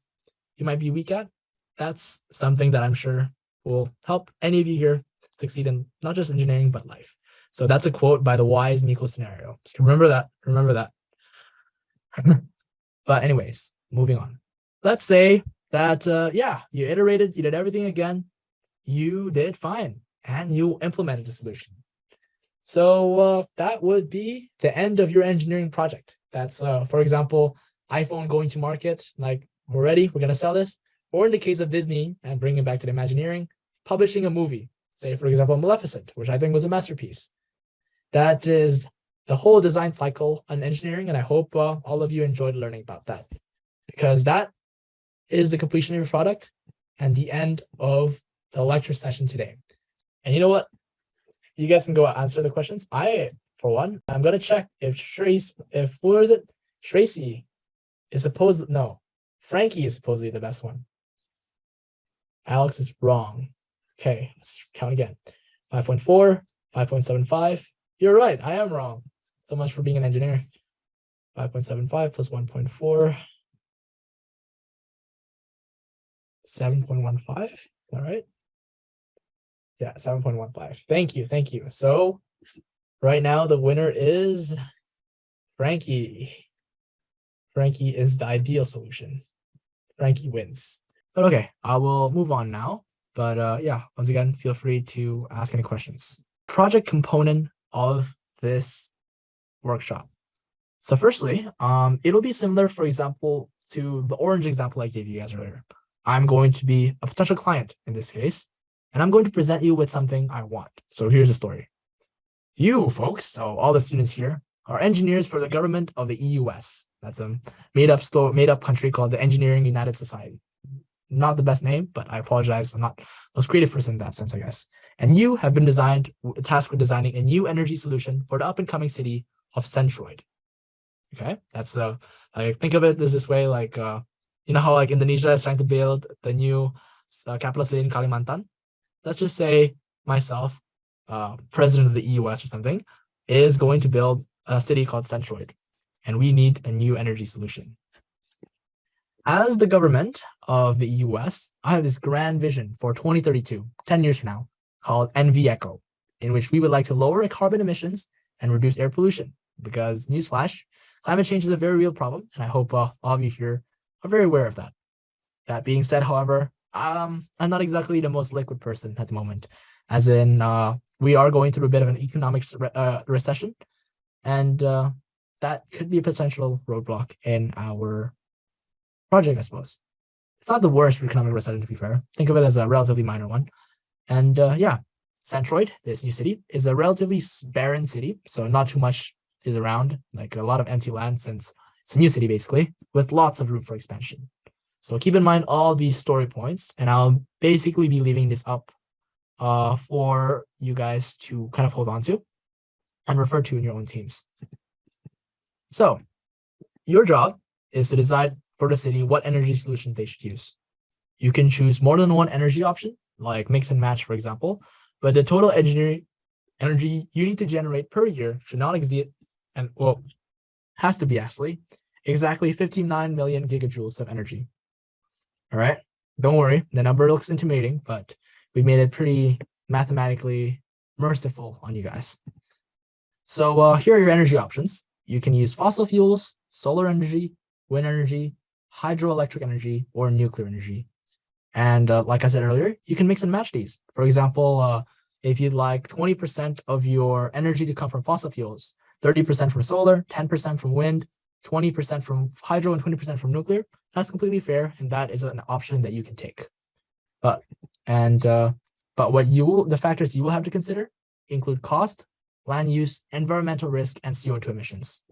you might be weak at, that's something that I'm sure will help any of you here succeed in not just engineering, but life. So that's a quote by the wise Miklos Sunario. So remember that. Remember that. But anyways, moving on. Let's say that, yeah, you iterated, you did everything again, you did fine, and you implemented a solution. So that would be the end of your engineering project. That's, for example, iPhone going to market, like we're ready, we're going to sell this. Or in the case of Disney, and bringing it back to the Imagineering, publishing a movie, say, for example, Maleficent, which I think was a masterpiece. That is the whole design cycle on engineering, and I hope all of you enjoyed learning about that, because that is the completion of your product and the end of the lecture session today. And you know what? You guys can go answer the questions. For one, I'm going to check if Tracy is supposed, no, Frankie is supposedly the best one. Alex is wrong. Okay, let's count again. 5.4, 5.75. You're right, I am wrong. So much for being an engineer. 5.75 plus 1.4. 7.15. All right. Yeah, 7.15. Thank you. Thank you. So right now the winner is Frankie. Frankie is the ideal solution. Frankie wins. But okay, I will move on now. But yeah, once again, feel free to ask any questions. Project component of this workshop. So firstly, it'll be similar, for example, to the orange example I gave you guys earlier. I'm going to be a potential client in this case, and I'm going to present you with something I want. So here's the story. You folks, so all the students here, are engineers for the government of the EUS. That's a made up country called the Engineering United Society. Not the best name, but I apologize. I'm not the most creative person in that sense, I guess. And you have been tasked with designing a new energy solution for the up-and-coming city of Centroid. Okay, that's the, I think of it this way, like you know how like Indonesia is trying to build the new capital city in Kalimantan. Let's just say myself, president of the EUS or something, is going to build a city called Centroid, and we need a new energy solution. As the government of the US, I have this grand vision for 2032, 10 years from now, called NV-ECO, in which we would like to lower carbon emissions and reduce air pollution. Because, newsflash, climate change is a very real problem, and I hope all of you here are very aware of that. That being said, however, I'm not exactly the most liquid person at the moment, as in we are going through a bit of an economic recession, and that could be a potential roadblock in our project, I suppose. It's not the worst economic recession, to be fair. Think of it as a relatively minor one. And yeah, Centroid, this new city, is a relatively barren city, so not too much is around, like a lot of empty land since it's a new city, basically, with lots of room for expansion. So keep in mind all these story points, and I'll basically be leaving this up for you guys to kind of hold on to and refer to in your own teams. So your job is to decide for the city what energy solutions they should use. You can choose more than one energy option, like mix and match, for example, but the total engineering energy you need to generate per year should not exceed, and well, has to be actually, exactly 59 million gigajoules of energy. All right, don't worry, the number looks intimidating, but we made it pretty mathematically merciful on you guys. So here are your energy options. You can use fossil fuels, solar energy, wind energy, hydroelectric energy, or nuclear energy. And like I said earlier, you can mix and match these. For example, if you'd like 20% of your energy to come from fossil fuels, 30% from solar, 10% from wind, 20% from hydro, and 20% from nuclear, that's completely fair, and that is an option that you can take. But the factors you will have to consider include cost, land use, environmental risk, and CO2 emissions.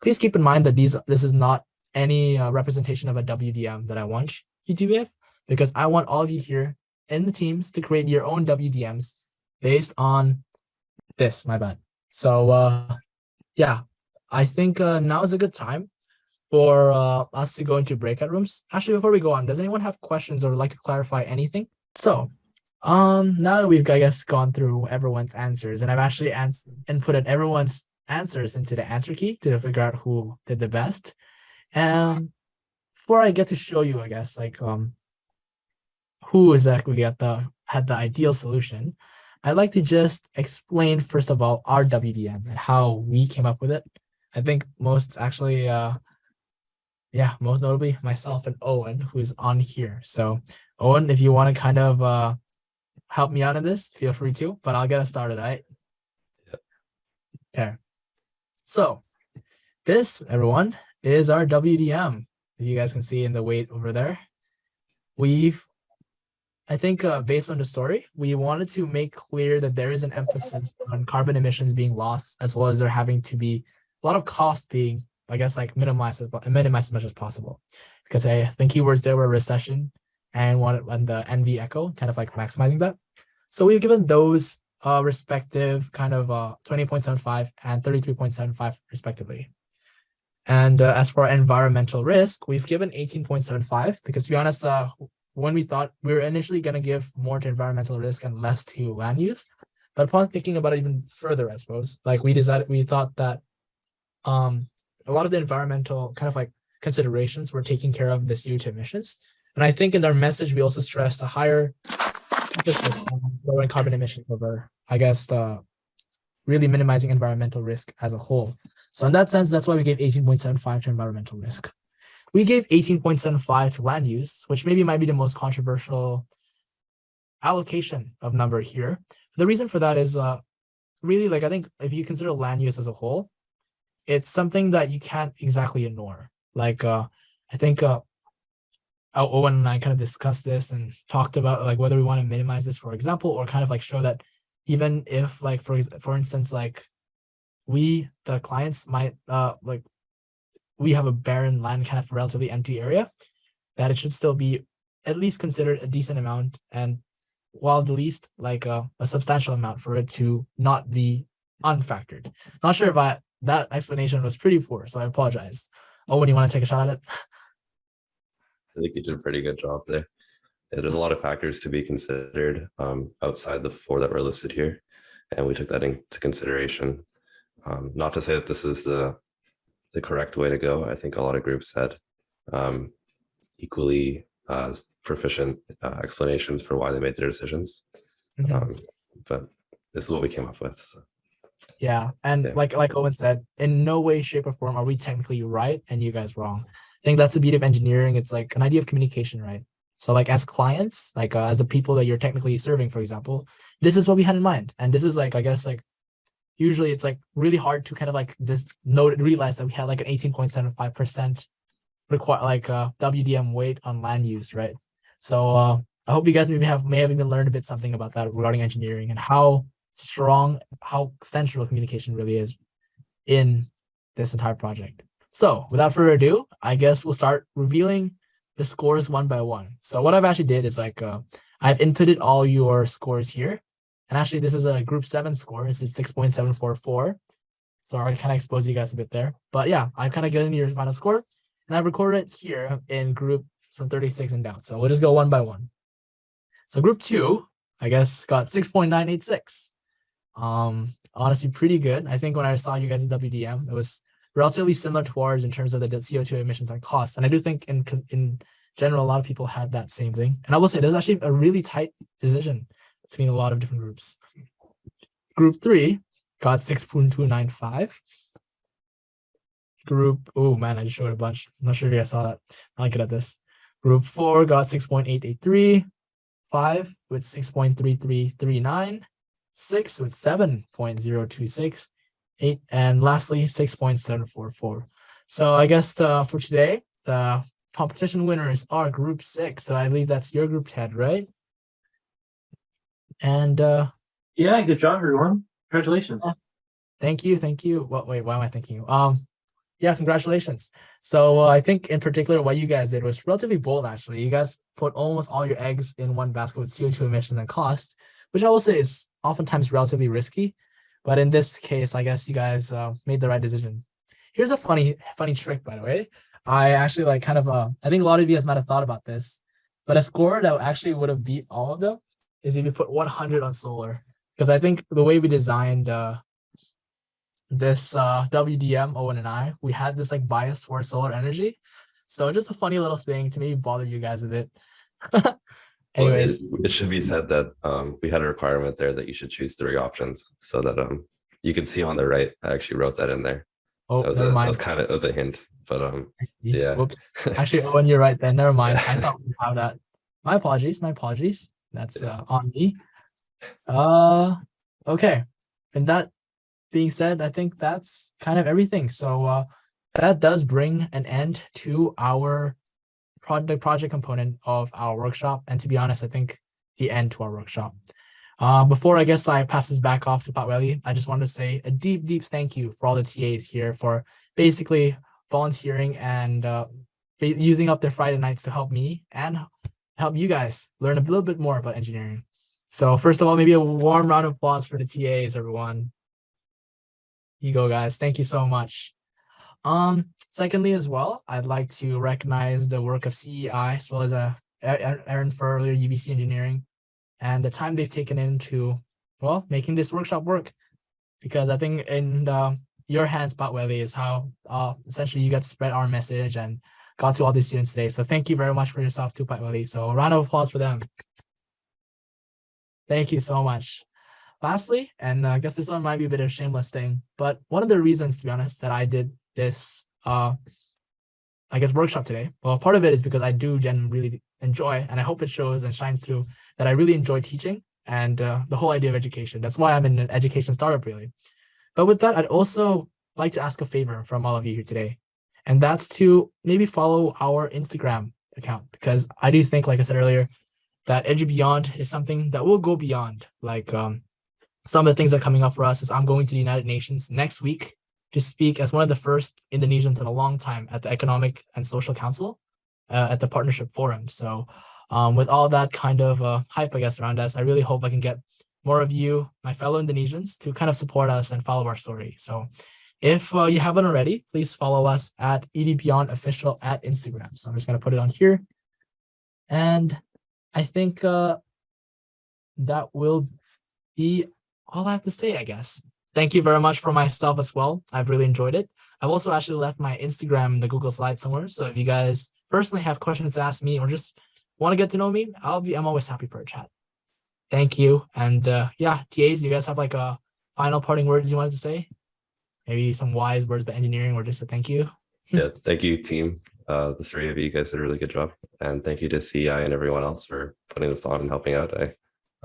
Please keep in mind that this is not any representation of a WDM that I want you to have, because I want all of you here in the teams to create your own WDMs based on this, my bad. So yeah, I think now is a good time for us to go into breakout rooms. Actually, before we go on, does anyone have questions or would like to clarify anything? So now that we've, I guess, gone through everyone's answers, and I've actually inputted everyone's answers into the answer key to figure out who did the best. And before I get to show you, I guess, like who exactly had the ideal solution, I'd like to just explain first of all our WDM and how we came up with it. I think most actually, most notably myself and Owen, who's on here. So Owen, if you want to kind of help me out in this, feel free to, but I'll get us started, right? Yep. Okay. So this, everyone, is our WDM. If you guys can see in the weight over there. I think based on the story, we wanted to make clear that there is an emphasis on carbon emissions being lost, as well as there having to be a lot of cost being, I guess, like minimized as much as possible. Because I think keywords there were recession and the NV echo, kind of like maximizing that. So we've given those respective kind of 20.75 and 33.75 respectively. And as for environmental risk, we've given 18.75 because, to be honest, when we thought we were initially going to give more to environmental risk and less to land use, but upon thinking about it even further, I suppose, like we thought that a lot of the environmental kind of like considerations were taking care of the CO2 emissions. And I think in our message, we also stressed a higher emphasis on lowering carbon emissions over, I guess, really minimizing environmental risk as a whole. So in that sense, that's why we gave 18.75 to environmental risk. We gave 18.75 to land use, which maybe might be the most controversial allocation of number here. The reason for that is really, like, I think if you consider land use as a whole, it's something that you can't exactly ignore. Like, I think Owen and I kind of discussed this and talked about like whether we want to minimize this, for example, or kind of like show that even if, like, for instance, like the clients might like we have a barren land, kind of relatively empty area, that it should still be at least considered a decent amount, and while the least like a substantial amount for it to not be unfactored. Not sure if that explanation was pretty poor, so I apologize. Oh, do you want to take a shot at it? I think you did a pretty good job there. Yeah, there's a lot of factors to be considered outside the 4 that were listed here, and we took that into consideration. Not to say that this is the correct way to go. I think a lot of groups had equally proficient explanations for why they made their decisions. But this is what we came up with. So. Yeah, and Yeah. like Owen said, in no way, shape, or form are we technically right and you guys wrong. I think that's the beauty of engineering. It's like an idea of communication, right? So like as clients, like as the people that you're technically serving, for example, this is what we had in mind. And this is like, I guess, like usually it's like really hard to kind of like just realize that we had like an 18.75% WDM weight on land use, right? So I hope you guys may have even learned a bit something about that regarding engineering and how central communication really is in this entire project. So without further ado, I guess we'll start revealing the scores one by one. So what I've actually did is like I've inputted all your scores here. And actually, this is a group 7 score. This is 6.744. So I kind of exposed you guys a bit there. But yeah, I've kind of given you your final score. And I've recorded it here in group from 36 and down. So we'll just go one by one. So group 2, I guess, got 6.986. Honestly, pretty good. I think when I saw you guys' WDM, it was relatively similar to ours in terms of the CO2 emissions and costs. And I do think in general, a lot of people had that same thing. And I will say there's actually a really tight decision between a lot of different groups. Group 3 got 6.295. Group, oh man, I just showed a bunch. I'm not sure if you guys saw that. I'm not good at this. Group 4 got 6.883. 5 with 6.3339. 6 with 7.026. 8, and lastly 6.744. So I guess for today, the competition winners are group 6. So I believe that's your group, Ted, right? And yeah, good job, everyone. Congratulations. Thank you. Well, wait, why am I thanking you? yeah, congratulations. So I think in particular, what you guys did was relatively bold, actually. You guys put almost all your eggs in one basket with CO2 emissions and cost, which I will say is oftentimes relatively risky. But in this case, I guess you guys made the right decision. Here's a funny trick, by the way. I actually like kind of, I think a lot of you guys might have thought about this, but a score that actually would have beat all of them is if you put 100 on solar. Because I think the way we designed this WDM, Owen and I, we had this like bias towards solar energy. So just a funny little thing to maybe bother you guys a bit. Anyways, it should be said that we had a requirement there that you should choose 3 options so that you can see on the right. I actually wrote that in there. oh, That was never mind. it was a hint, but yeah. Whoops. Actually, Owen, you're right then. Never mind. I thought we have that. My apologies. My apologies. That's on me. Okay. And that being said, I think that's kind of everything. So that does bring an end to our project component of our workshop. And to be honest, I think the end to our workshop. Before I guess I pass this back off to Patweli, I just wanted to say a deep thank you for all the TAs here for basically volunteering and using up their Friday nights to help me and help you guys learn a little bit more about engineering. So first of all, maybe a warm round of applause for the TAs, everyone. You go, guys. Thank you so much. Secondly, as well, I'd like to recognize the work of CEI as well as Aaron for earlier UBC engineering and the time they've taken into, well, making this workshop work. Because I think in your hands, Patweli, is how essentially you got to spread our message and got to all these students today. So thank you very much for yourself too, Patweli. So a round of applause for them. Thank you so much. Lastly, and I guess this one might be a bit of a shameless thing, but one of the reasons, to be honest, that I did this, I guess, workshop today, well, part of it is because I do really enjoy, and I hope it shows and shines through, that I really enjoy teaching and the whole idea of education. That's why I'm in an education startup, really. But with that, I'd also like to ask a favor from all of you here today, and that's to maybe follow our Instagram account, because I do think, like I said earlier, that EduBeyond is something that will go beyond, like, some of the things that are coming up for us is I'm going to the United Nations next week to speak as one of the first Indonesians in a long time at the Economic and Social Council at the Partnership Forum. So with all that kind of hype, I guess, around us, I really hope I can get more of you, my fellow Indonesians, to kind of support us and follow our story. So if you haven't already, please follow us at EduBeyond Official at Instagram. So I'm just going to put it on here. And I think that will be all I have to say, I guess. Thank you very much for myself as well. I've really enjoyed it. I've also actually left my Instagram in the Google Slides somewhere. So if you guys personally have questions to ask me or just want to get to know me, I'm always happy for a chat. Thank you. And yeah, TAs, you guys have like a final parting words you wanted to say? Maybe some wise words about engineering or just a thank you? Yeah, thank you, team. The 3 of you guys did a really good job. And thank you to CI and everyone else for putting this on and helping out.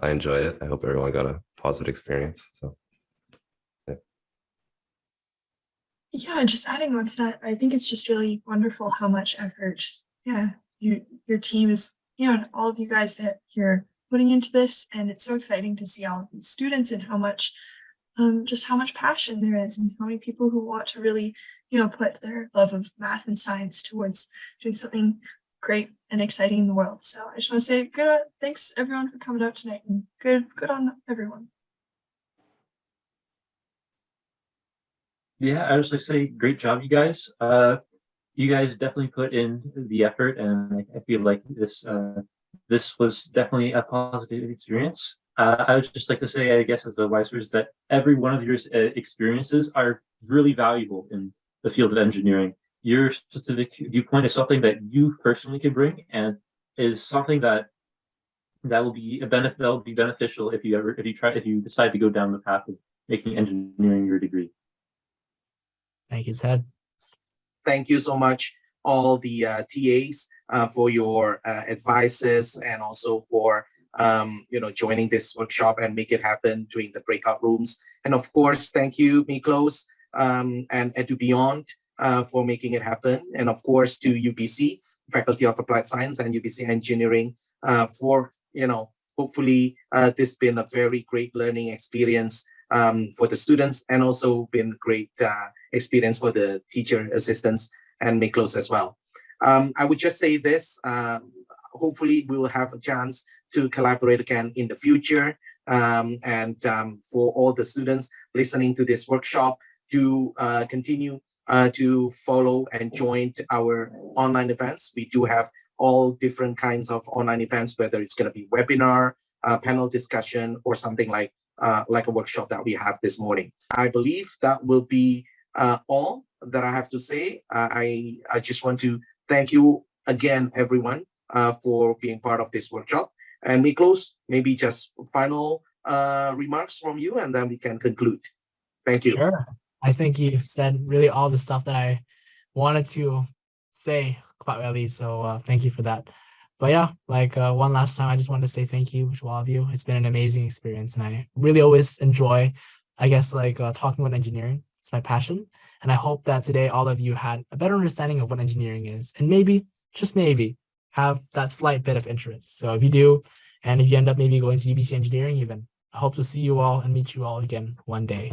I enjoy it. I hope everyone got a positive experience. So yeah, just adding on to that, I think it's just really wonderful how much effort, your team is, and all of you guys that you're putting into this, and it's so exciting to see all of these students and how much, just how much passion there is, and how many people who want to really, put their love of math and science towards doing something great and exciting in the world. So I just want to say thanks everyone for coming out tonight, and good on everyone. Yeah, I would just like to say great job, you guys. You guys definitely put in the effort, and I feel like this was definitely a positive experience. I would just like to say, I guess, as a wise words, that every one of your experiences are really valuable in the field of engineering. Your specific viewpoint is something that you personally can bring, and is something that will be beneficial if you decide to go down the path of making engineering your degree. Thank you, Ted. Thank you so much, all the TAs, for your advices and also for joining this workshop and make it happen during the breakout rooms. And of course, thank you, Miklos and EduBeyond for making it happen. And of course, to UBC, Faculty of Applied Science and UBC Engineering for hopefully this has been a very great learning experience for the students, and also been great experience for the teacher assistants and Miklos as well. I would just say this, hopefully we will have a chance to collaborate again in the future. And for all the students listening to this workshop, to continue to follow and join our online events. We do have all different kinds of online events, whether it's going to be webinar, panel discussion, or something like a workshop that we have this morning. I believe that will be all that I have to say. I just want to thank you again, everyone, for being part of this workshop. And Miklos, maybe just final remarks from you, and then we can conclude. Thank you. Sure. I think you said really all the stuff that I wanted to say quite well, so thank you for that. But yeah, like one last time, I just wanted to say thank you to all of you. It's been an amazing experience, and I really always enjoy, I guess, like talking with engineering. It's my passion, and I hope that today all of you had a better understanding of what engineering is, and maybe, just maybe, have that slight bit of interest. So if you do, and if you end up maybe going to UBC engineering even, I hope to see you all and meet you all again one day.